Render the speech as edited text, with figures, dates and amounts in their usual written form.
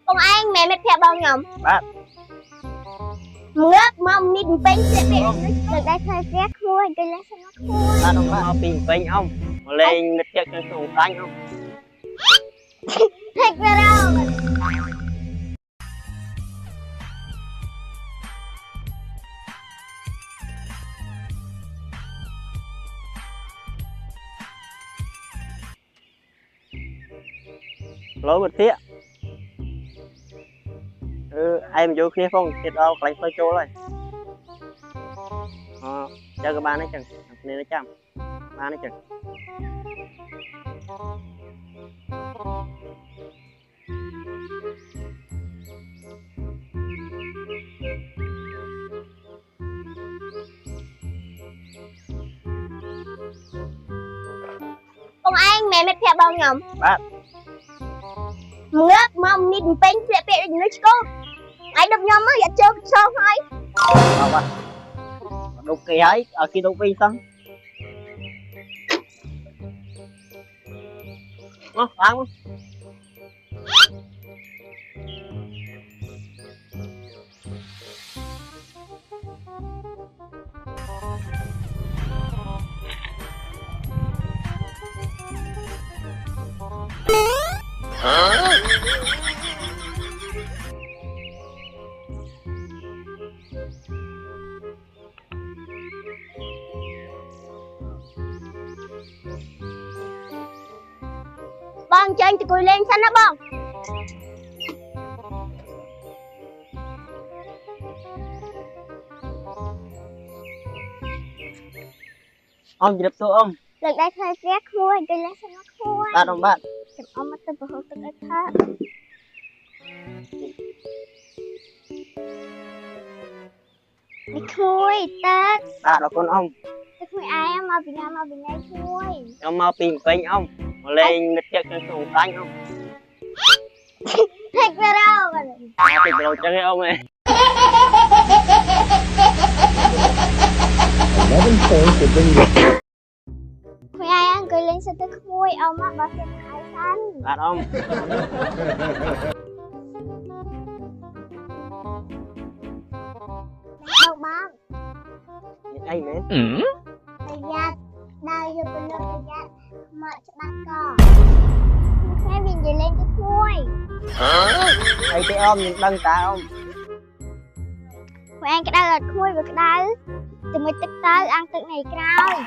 Ông anh mẹ mẹ phèo bao nhầm. Bác. Ngớp mong nít bánh sẽ bị được đây thời rét khui cái lá xanh khui. Bác không mau tìm bánh không? Mà lên nghịch chất cho sùng xanh không? Thích ra đâu. Lối một phía. Em vô kia không? Chết đâu, lấy phơi chỗ rồi. Cho cái ba nó chừng, nên nó chăm. Ba nó chừng. Ông anh mẹ mẹ phèo bao nhầm. Bác. Ngớp mong nít bánh sẽ bị nó cô. Anh đập nhầm á, dạ chơi sao hay. Không à. Đục kỳ ấy, ở kia đục vi xong. Ăn không? Bong cho anh tụi lên sân đó bong. Ông gì đập tôi ông? Được đây thời rét khui cái lá xanh khui. Bác không bác. Chụp ông mất tôi vào tôi ít hết. Đi khui tết. Bác là con ông. Tôi khui ai em mau bị ngay khui. Ông mau tìm bánh ông. Mà lên nghịch chất cho sùng xanh không? Thích ra đâu. Thì rồi cho cái ông này. Khui ai ăn cười lên sân tôi khui ông á bảo xem ai xanh. Bác ông. Đâu bác. Đây nè. Bây giờ đây vô cái nước bây giờ mở cho bác con. Khui mình về lên cái khui. Đây cái ôm nhìn đăng ta ông. Khui ăn cái đây là khui với cái đây. Từ mới tích tới ăn tự này cái đây.